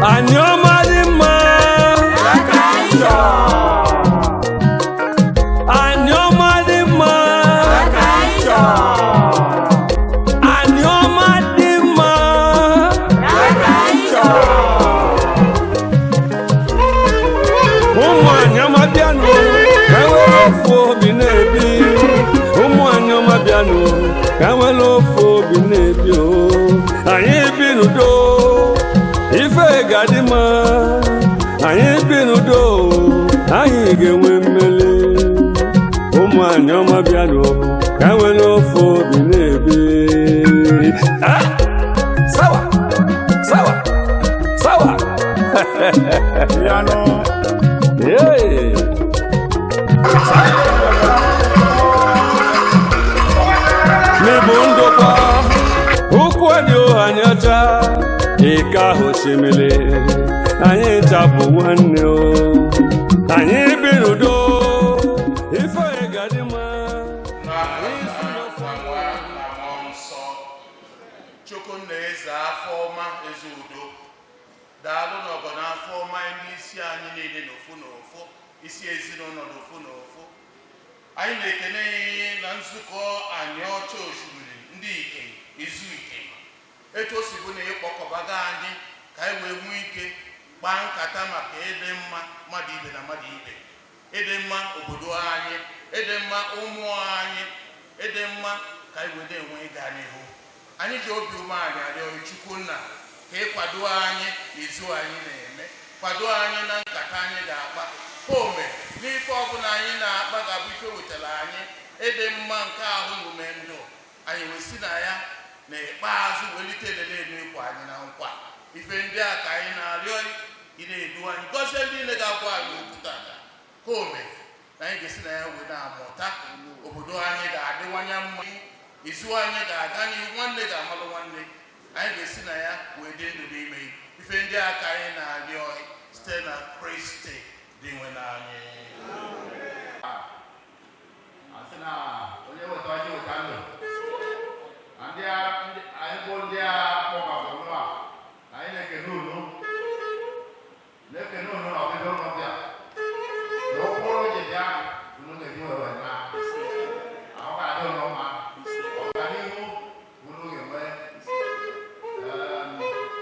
Anioma di ma. Anioma di ma. Anioma di ma. Umu Anioma biano, kawelo fo binebi. Umu Anioma biano, kawelo fo binebi o. Ayi binudo, ife gadima. Ayi binudo, ayi gewemele. Umu Anioma biano, kawelo fo binebi. Ah, sawa, sawa, sawa. Piano. Hey. Mi bundo kwa ukwadio Aniocha ika Oshimili anyị tapu nwanne o anyị birudo ife gadima Chukwu na-eze afọ ọma eze udo daalụ n'ọgọ n'afọ ọma ndị isi anyị niile n'ofu n'ofu isi ezinụlọ n'ofu n'ofu anyị na-ekene na nzukọ Aniocha Oshimili ndị ike izu ike etu o si bụ na ịkpọkọbaga anyị ka anyị wee nwee ike kpaa nkata maka ịdị mma mmadụ ibe na mmadụ ibe ịdị mma obodo anyị ịdị mma ụmụ anyị ịdị mma ka anyị wee na-enwe ịga n'ihu anyị ji obi umeala arịọ Chukwu nna ka ịkwado anyị n'izu anyị na-eme kwado anyị na nkata anyị ga-akpa ome n'ife ọbụla anyị na-akpa ga-abụ ife wetara anyị ịdị mma nke ahụ na ume ndụ anyị wesi na ya na ikpeazụ welite elele n'ikwa anyị na nkwa ife ndị a ka anyị na-arịọ ị na-edu anyị gọzie ndị niile ga-agwa anyị okwu tata ome na anyị ga-esi na ya wee na-amụta obodo anyị ga-adịwanye mma izu anyị ga-aga n'ihu nwanne ga-amalụ nwanne anyị ga-esi na ya wee dị ndụ n'ime ife ndị aka anyị na-arịọ site na Kristi dị nwe n'anyị onye weta onye weta ndụ anyị bụ ndị a kpọbara ụlọ a anyị na-ekene unu na ọbịbịa ụlọ bịa na ụkpụrụ ji bịa unu na-eji were na ahụ ga-adị ụlọ mma ọganihu unu ga-enwe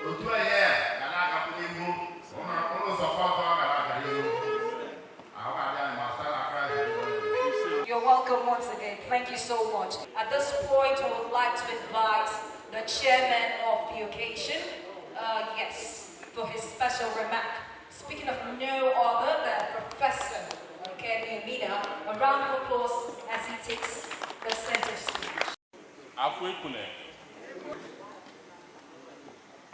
otu onye ga na-agapụ n'ihu ụlọ sọkwa ọtọ gara aga n'ihu ahụ ga-adị anyị ma site na Kraịst. You're welcome once again. Thank you so much. At this point, I would like to invite the chairman of the occasion, for his special remark. Speaking of no other than Professor Anioma, a round of applause as he takes the center stage. I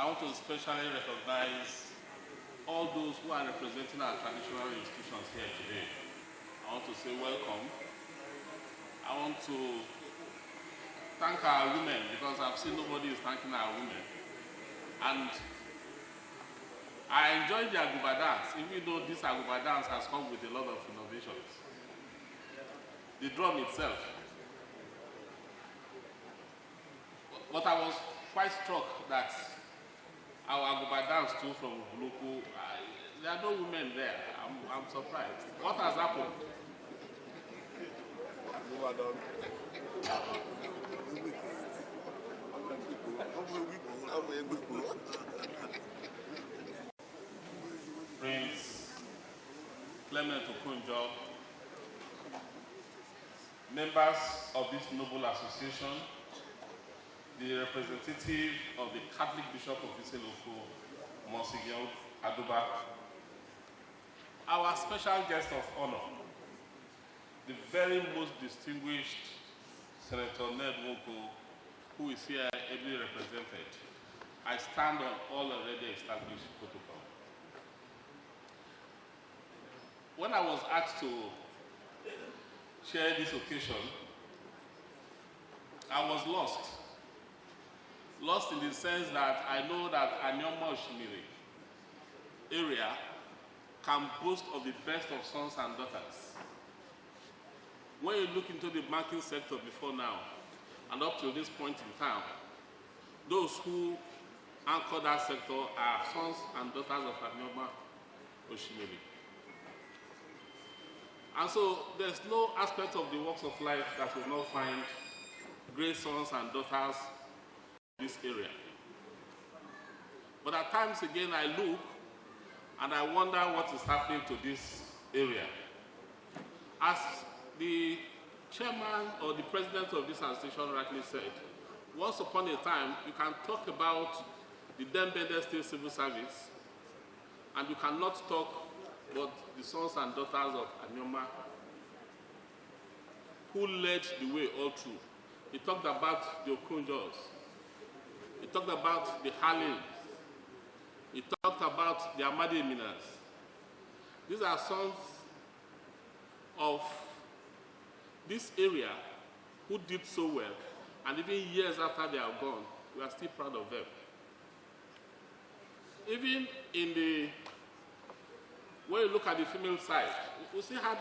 want to especially recognize all those who are representing our traditional institutions here today. I want to say welcome. I want to thank our women because I've seen nobody is thanking our women. And I enjoyed the Aguba dance, even though this Aguba dance has come with a lot of innovations. The drum itself. But I was quite struck that our Aguba dance too from NWOKO, there are no women there. I'm surprised. What has happened? Prince Clement Okonjo, members of this noble association, the representative of the Catholic Bishop of NWOKO, Monsignor Aduba, our special guest of honor, the very most distinguished Senator NWOKO, who is here ably represented. I stand on all already established protocol. When I was asked to share this occasion, I was lost. Lost in the sense that I know that Anioma Oshimili area can boast of the best of sons and daughters. When you look into the banking sector before now, and up to this point in time, those who anchor that sector are sons and daughters of Anioma Oshimili. And so there's no aspect of the walks of life that will not find great sons and daughters in this area. But at times again I look and I wonder what is happening to this area. As the chairman or the president of this association rightly said, once upon a time you can talk about the Dembele State Civil Service and you cannot talk about the sons and daughters of Anioma who led the way all through. He talked about the Okunjos. He talked about the Harlins. He talked about the Amadi Minas. These are sons of this area who did so well, and even years after they are gone, we are still proud of them. Even in the, when you look at the female side, we still had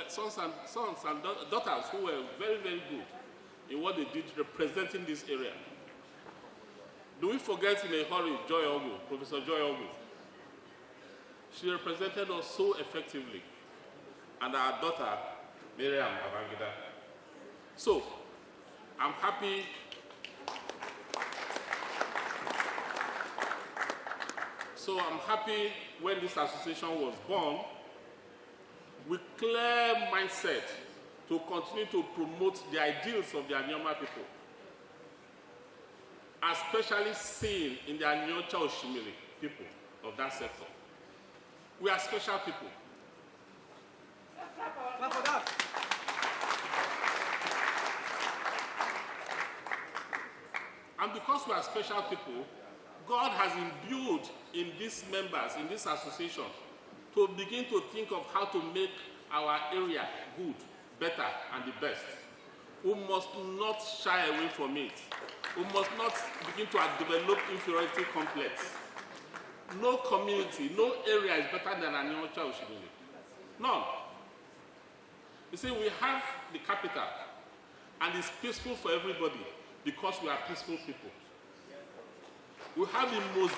sons and daughters who were very, very good in what they did representing this area. Do we forget in a hurry Joy Ogu, Professor Joy Ogu? She represented us so effectively, and our daughter, Miriam Babangida. So, I'm happy when this association was born with clear mindset to continue to promote the ideals of the Anioma people, especially seen in the Aniocha Oshimili people of that sector. We are special people. And because we are special people, God has imbued in these members, in this association, to begin to think of how to make our area good, better, and the best. We must not shy away from it. We must not begin to develop inferiority complex. No community, no area is better than Aniocha Oshimili. None. You see, we have the capital, and it's peaceful for everybody because we are peaceful people. We have the most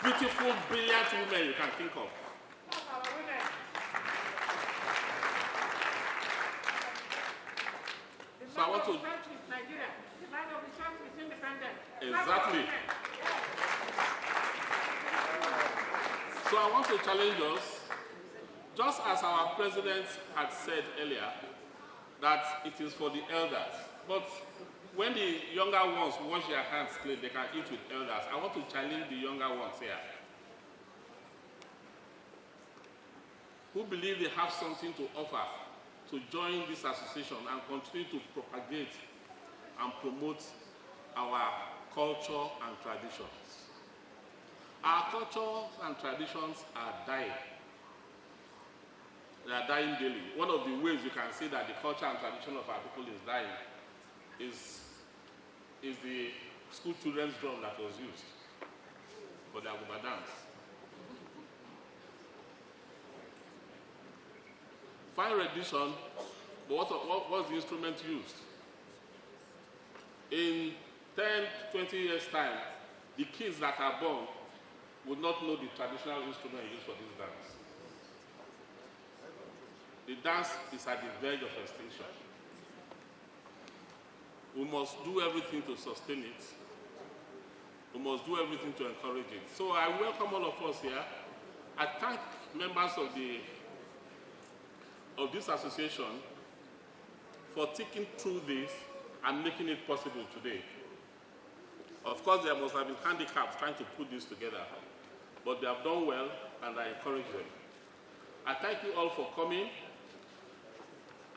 beautiful, brilliant women you can think of. So I want to... Exactly. So I want to challenge us, just as our president had said earlier, that it is for the elders. But when the younger ones wash their hands clean, they can eat with elders. I want to challenge the younger ones here, who believe they have something to offer, to join this association and continue to propagate and promote our culture and traditions. Our cultures and traditions are dying. They are dying daily. One of the ways you can see that the culture and tradition of our people is dying is the school children's drum that was used for the Aguba dance. Fine rendition, but what was the instrument used? In 10, 20 years' time, the kids that are born would not know the traditional instrument used for this dance. The dance is at the verge of extinction. We must do everything to sustain it. We must do everything to encourage it. So I welcome all of us here. I thank members of this association for taking through this and making it possible today. Of course, there must have been handicaps trying to put this together, but they have done well, and I encourage them. I thank you all for coming.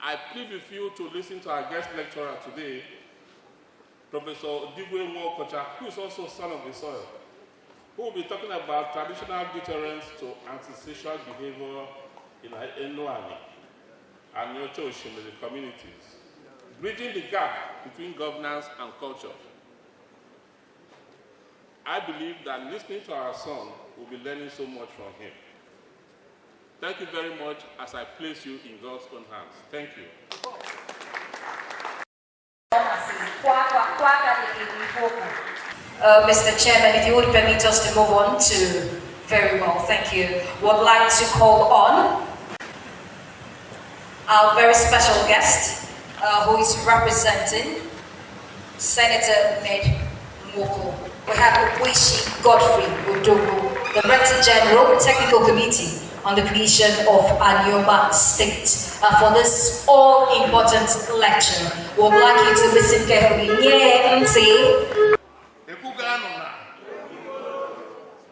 I plead with you to listen to our guest lecturer today, Professor NWOKO, who is also son of the soil, who will be talking about traditional deterrence to antisocial behavior in NWOKO and Aniocha Oshimili communities, bridging the gap between governance and culture. I believe that listening to our son, we'll be learning so much from him. Thank you very much as I place you in God's own hands. Thank you. Mr. Chairman, if you would permit us to move on to... Very well, thank you. Would like to call on our very special guest, who is representing Senator NWOKO. We have Oishi Godfrey Odogo, the Director General, Technical Committee on the creation of Anioma State. For this all-important lecture, we would like you to listen carefully.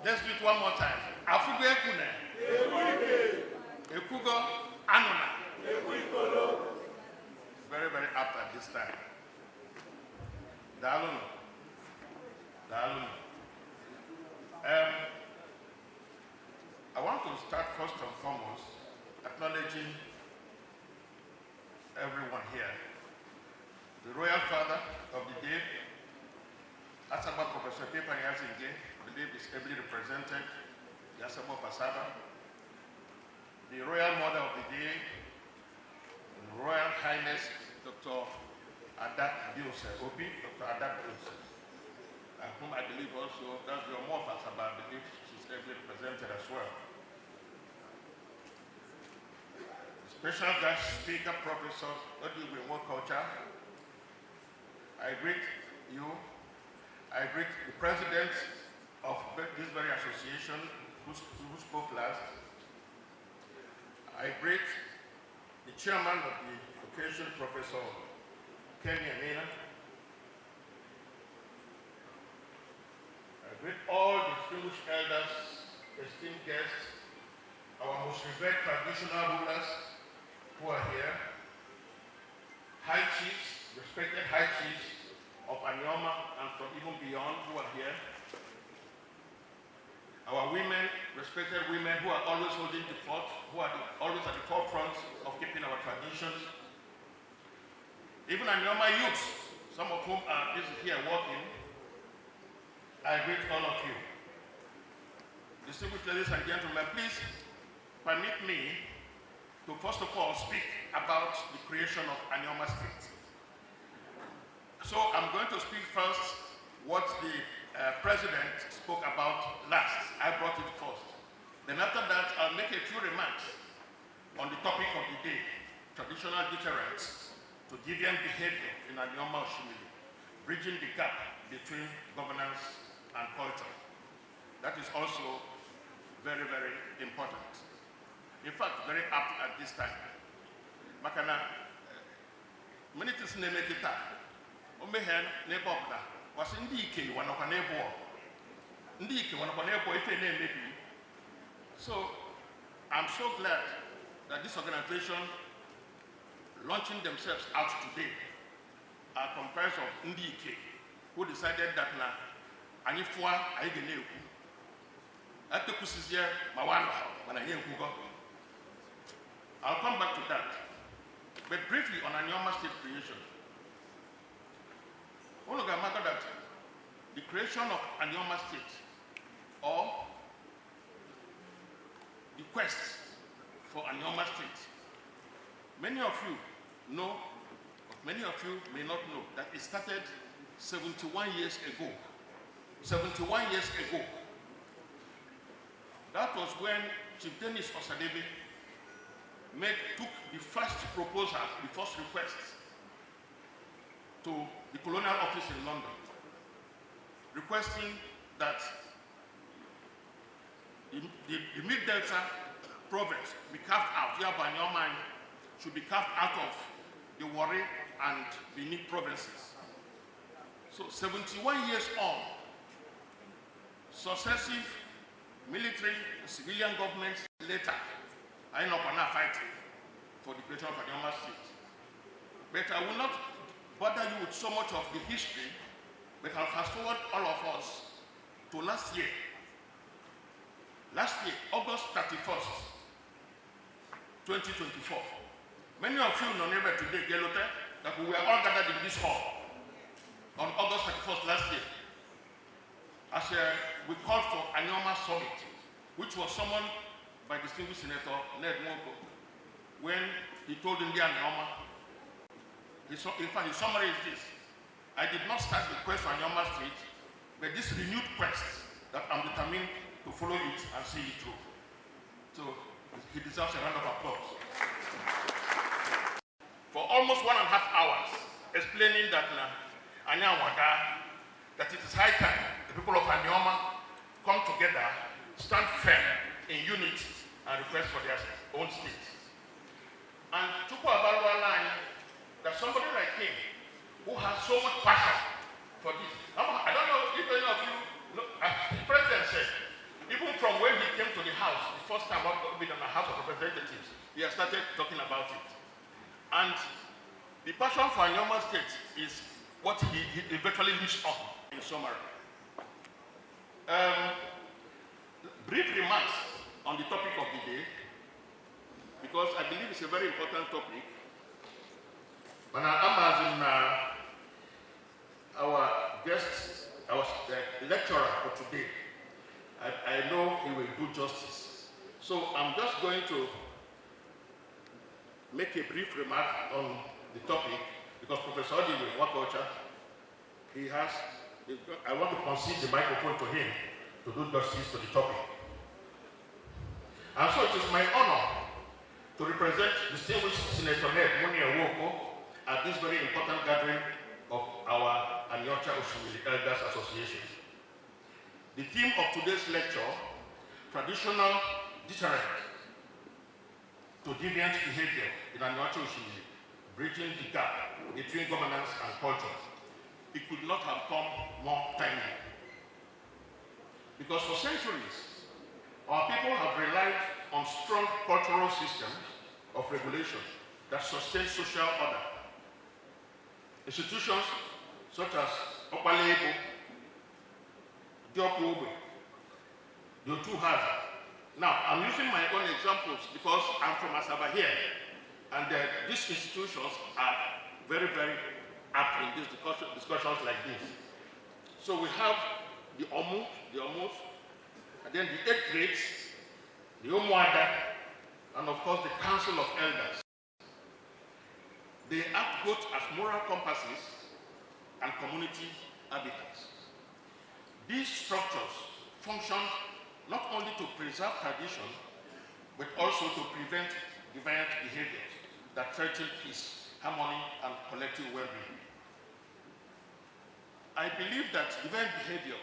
Let's do it one more time. Afugo ekune. Ekugo anuna. Very, very apt at this time. Dalun. I want to start first and foremost acknowledging everyone here. The Royal Father of the day, Asaba Professor Pepa Nyasinge, I believe is ably represented, Yasabo Fasaba. The Royal Mother of the day, Royal Highness Dr. Ada Diose, Obi, Dr. Ada Diose, whom I believe also, that's your more Fasaba, I believe she's ably represented as well. Special guest speaker, Professor NWOKO, I greet you. I greet the president of this very association who spoke last. I greet the chairman of the occasion, Professor Kenny Amina. I greet all distinguished elders, esteemed guests, our most revered traditional rulers who are here, high chiefs, respected high chiefs of Anioma and from even beyond who are here. Our women, respected women who are always holding the fort, who are always at the forefront of keeping our traditions. Even Anioma youths, some of whom are here working, I greet all of you. Distinguished ladies and gentlemen, please permit me to first of all speak about the creation of Anioma State. So I'm going to speak first what the president spoke about last. I brought it first. Then after that, I'll make a few remarks on the topic of the day, traditional deterrence to deviant behavior in Anioma Oshimili, bridging the gap between governance and culture. That is also very, very important. In fact, very apt at this time. Makana, many things ne make it up. Omehen nebo bna was ndike wanokwa nebo. Ndike wanokwa nebo ife ne maybe. So I'm so glad that this organization launching themselves out today are comprised of Ndike, who decided that na anifua aigene eku. Ate kusizia mawano wana yenkugo. I'll come back to that. But briefly on Anioma State creation. I want to matter that the creation of Anioma State or the quest for Anioma State, many of you know, but many of you may not know that it started 71 years ago. 71 years ago. That was when Chief Dennis Osadebe took the first proposal, the first request to the colonial office in London, requesting that the Mid-Delta province be carved out, hereby Anioma should be carved out of the Warri and Benin provinces. So 71 years on, successive military and civilian governments later are now fighting for the creation of Anioma State. But I will not bother you with so much of the history, but I'll fast forward all of us to last year. Last year, August 31st, 2024. Many of you know never today, Gelote, that we were all gathered in this hall on August 31st last year. As we called for Anioma Summit, which was summoned by distinguished Senator NWOKO, when he told India Anioma, in fact, his summary is this: I did not start the quest for Anioma State but this renewed quest that I'm determined to follow it and see it through. So he deserves a round of applause. For almost 1.5 hours, explaining that Aniocha, that it is high time the people of Anioma come together, stand firm in unity, and request for their own state. And Chukwu Abalua line that somebody like him, who has so much passion for this. I don't know if any of you know, as the president said, even from when he came to the house, the first time in the House of Representatives, he has started talking about it. And the passion for Anioma State is what he eventually lives on, in summary. Brief remarks on the topic of the day, because I believe it's a very important topic. When our guest, our lecturer for today, I know he will do justice. So I'm just going to make a brief remark on the topic, because Professor Odi will work culture. I want to concede the microphone to him to do justice to the topic. And so it is my honor to represent distinguished Senator NED NWOKO at this very important gathering of our Aniocha Oshimili Elders Association. The theme of today's lecture, traditional deterrent to deviant behavior in Aniocha Oshimili, bridging the gap between governance and culture. It could not have come more timely. Because for centuries, our people have relied on strong cultural systems of regulation that sustain social order. Institutions such as Opalebo, Diokobe, Yotuhaza. Now, I'm using my own examples because I'm from Asaba here, and these institutions are very, very apt in these discussions like this. So we have the Omos, and then the 8 grades, the Omwada, and of course the Council of Elders. They act both as moral compasses and community habitats. These structures function not only to preserve tradition, but also to prevent deviant behaviors that threaten peace, harmony, and collective well-being. I believe that deviant behavior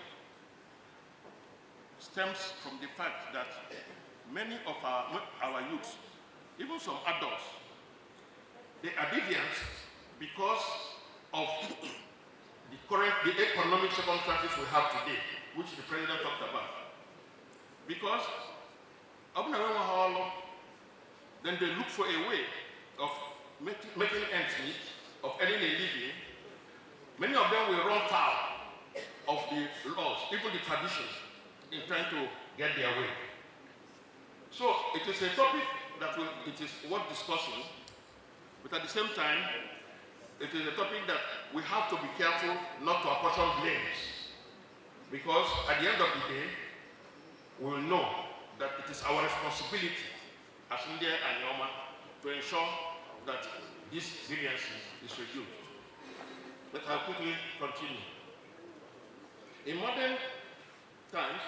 stems from the fact that many of our youths, even some adults, they are deviant because of the economic circumstances we have today, which the president talked about. Because then they look for a way of making ends meet, of earning a living. Many of them will run foul of the laws, even the traditions, in trying to get their way. So it is a topic that it is worth discussing, but at the same time, it is a topic that we have to be careful not to apportion blames, because at the end of the day, we will know that it is our responsibility as India and Anioma to ensure that this deviancy is reduced. But I'll quickly continue. In modern times,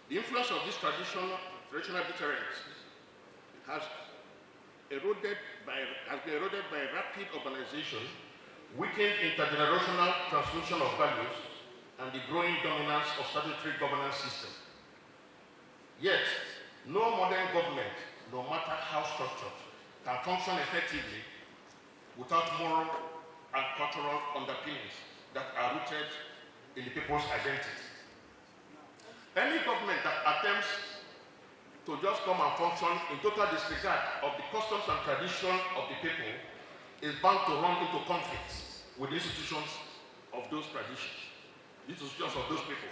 the influence of this traditional deterrence has been eroded by rapid urbanization, weakened intergenerational transmission of values, and the growing dominance of statutory governance systems. Yet, no modern government, no matter how structured, can function effectively without moral and cultural underpinnings that are rooted in the people's identity. Any government that attempts to just come and function in total disregard of the customs and tradition of the people is bound to run into conflicts with the institutions of those traditions, the institutions of those people.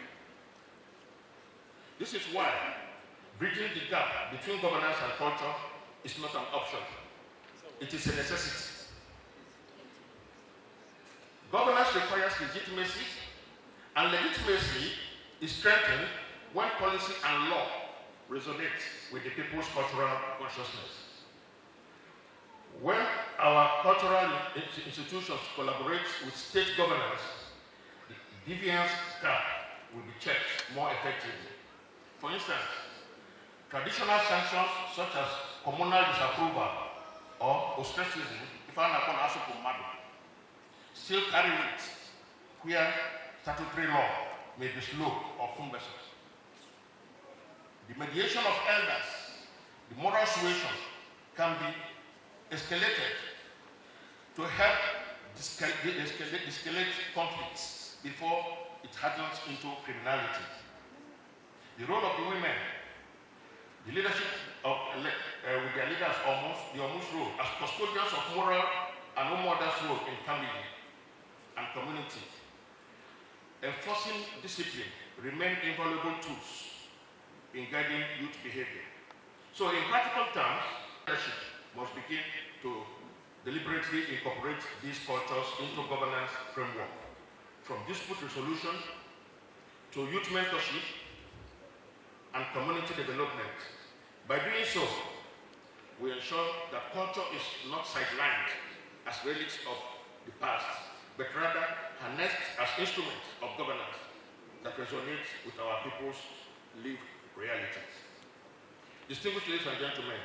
This is why bridging the gap between governance and culture is not an option. It is a necessity. Governance requires legitimacy, and legitimacy is strengthened when policy and law resonate with the people's cultural consciousness. When our cultural institutions collaborate with state governance, deviance gap will be checked more effectively. For instance, traditional sanctions such as communal disapproval or ostracism, if I'm upon still carry weight where statutory law may be slow or cumbersome. The mediation of elders, the moral suasion can be escalated to help escalate conflicts before it hardens into criminality. The role of the women, the leadership of with their leaders the almost role as custodians of moral and no mother's role in family and community. Enforcing discipline remain invaluable tools in guiding youth behavior. So in practical terms, leadership must begin to deliberately incorporate these cultures into governance framework, from dispute resolution to youth mentorship and community development. By doing so, we ensure that culture is not sidelined as relics of the past, but rather harnessed as instruments of governance that resonate with our people's lived realities. Distinguished ladies and gentlemen,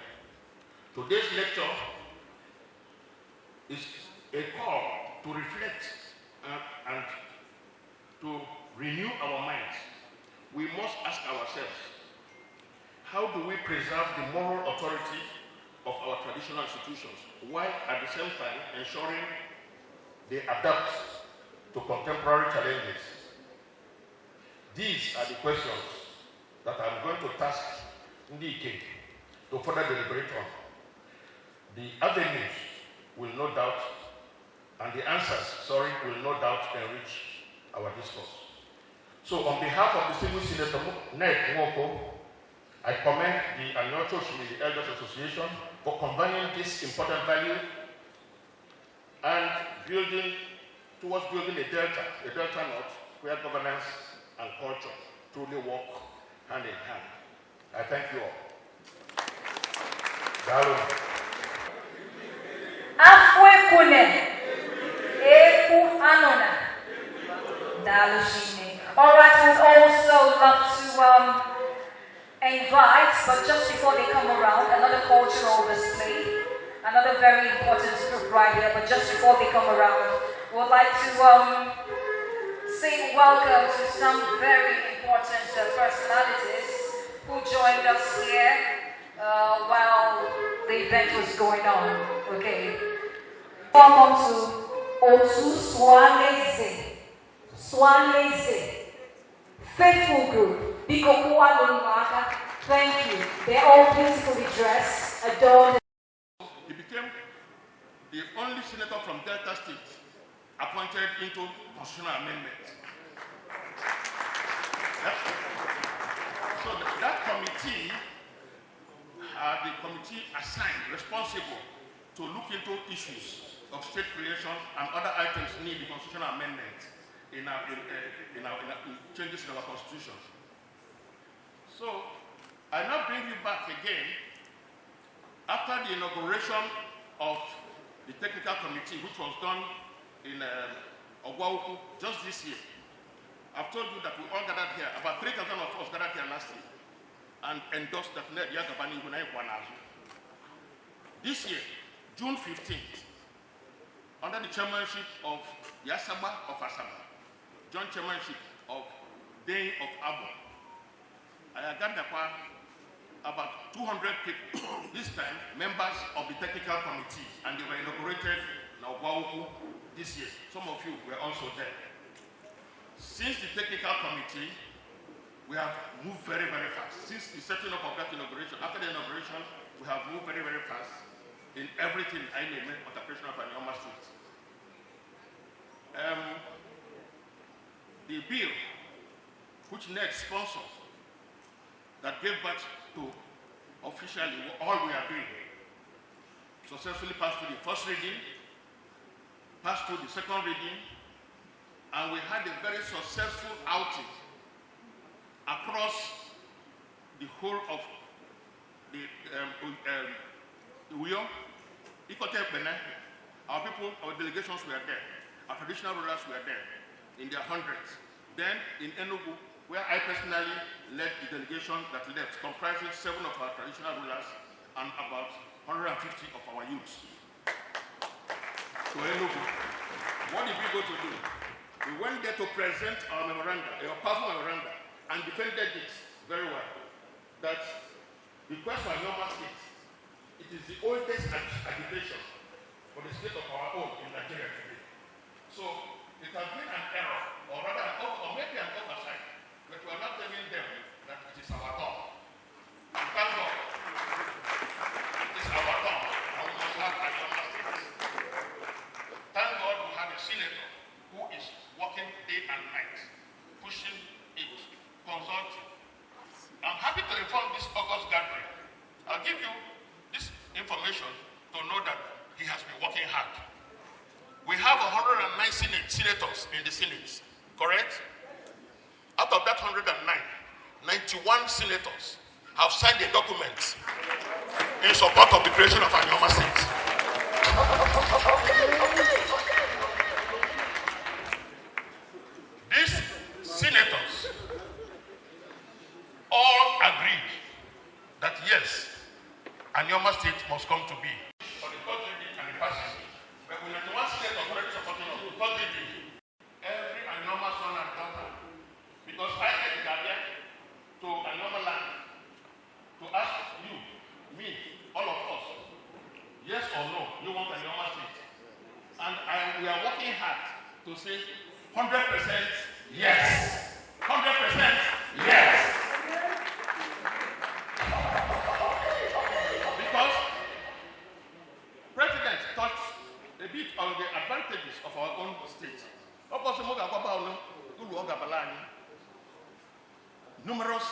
today's lecture is a call to reflect and to renew our minds. We must ask ourselves, how do we preserve the moral authority of our traditional institutions, while at the same time ensuring they adapt to contemporary challenges? These are the questions that I'm going to task NDK to further deliberate on. The avenues will no doubt, and the answers, will no doubt enrich our discourse. So on behalf of distinguished Senator NWOKO, I commend the Aniocha Oshimili Elders Association for convening this important value and building towards building a delta knot where governance and culture truly work hand in hand. I thank you all. Dalu. Afwekune, Eku Anona, Dalushine. All right, we'd also love to invite, but just before they come around, another cultural display, another very important group right here, but just before they come around, we'd like to say welcome to some very important personalities who joined us here while the event was going on. Okay. Welcome to Otu Swanese, faithful group. Thank you. They're all beautifully dressed, adorned. He became the only senator from Delta State appointed into constitutional amendment. So that committee, the committee assigned responsible to look into issues of state creation and other items need the constitutional amendment in changes in our constitution. So I now bring you back again after the inauguration of the technical committee, which was done in NWOKO just this year. I've told you that we all gathered here, about 3,000 of us gathered here last year and endorsed that NED. This year, June 15th, under the chairmanship of Yasaba of Asaba, joint chairmanship of Day of Abo, I gathered about 200 people, this time members of the technical committee, and they were inaugurated in NWOKO this year. Some of you were also there. Since the technical committee, we have moved very, very fast. Since the setting up of that inauguration, after the inauguration, we have moved very, very fast in everything I name on the operation of Anioma Street. The bill, which NED sponsored, that gave birth to officially all we are doing, successfully passed through the first reading, passed through the second reading, and we had a very successful outing across the whole of the Uyo, Ikote Benin. Our people, our delegations were there, our traditional rulers were there in their hundreds. Then in Enugu, where I personally led the delegation that left, comprising 7 of our traditional rulers and about 150 of our youths. So Enugu, what did we go to do? We went there to present our memoranda, our powerful memoranda, and defended it very well. That the quest for Anioma State, it is the oldest agitation for the state of our own in Nigeria today. So it has been an error, or rather, or maybe an oversight, but we are not telling them that it is our turn. And thank God, it is our turn, and we must have Anioma State. Thank God we have a senator who is working day and night, pushing it, consulting. I'm happy to inform this August gathering. I'll give you this information to know that he has been working hard. We have 109 senators in the Senate, correct? Out of that 109, 91 senators have signed a document in support of the creation of Anioma State. These senators all agreed that yes, Anioma State must come to be. For the third reading and the passage, but we 91 senators already supporting us. The third reading, every Anioma son and daughter, because I had the idea to Anioma land to ask you, me, all of us, yes or no, you want Anioma State? And we are working hard to say 100% yes. 100% yes. Because President touched a bit on the advantages of our own state. Numerous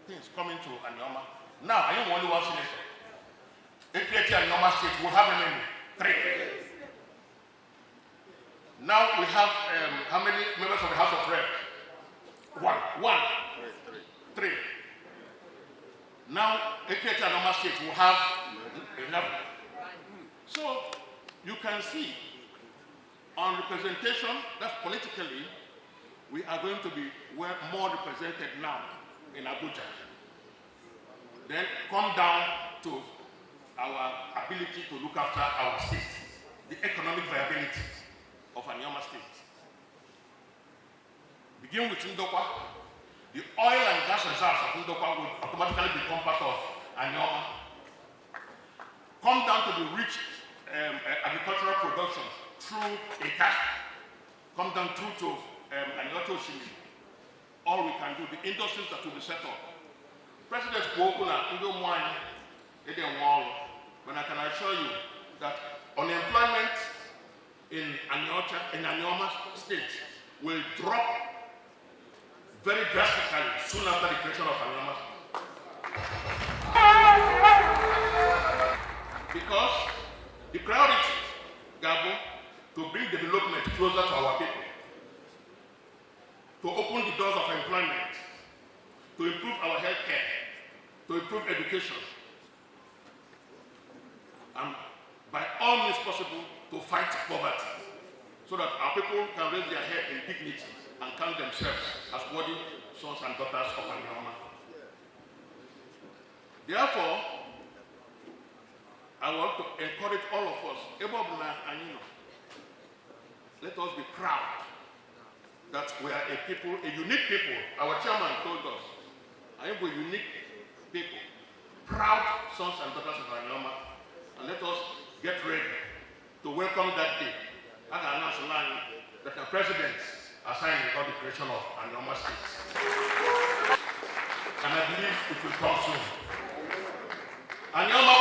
things coming to Anioma. Now, I am only one senator. APH Anioma State will have how many? 3. Now we have how many members of the House of Reps? 1. 3. Now APH Anioma State will have 11. So you can see on representation, that's politically, we are going to be more represented now in Abuja. Then come down to our ability to look after our state, the economic viability of Anioma State. Begin with NWOKO. The oil and gas reserves of NWOKO will automatically become part of Anioma. Come down to the rich agricultural production through Eka. Come down through to Aniocha Oshimili. All we can do, the industries that will be set up. President Kwokuna, but I can assure you that unemployment in Aniocha, in Anioma State, will drop very drastically soon after the creation of Anioma. Because the priority, Gabo, to bring development closer to our people, to open the doors of employment, to improve our health care, to improve education, and by all means possible to fight poverty, so that our people can raise their head in dignity and count themselves as worthy sons and daughters of Anioma. Therefore, I want to encourage all of us, let us be proud that we are a people, a unique people. Our chairman told us, I am a unique people, proud sons and daughters of Anioma, and let us get ready to welcome that day. I can announce that the president assigned about the creation of Anioma State. And I believe it will come soon. Anioma,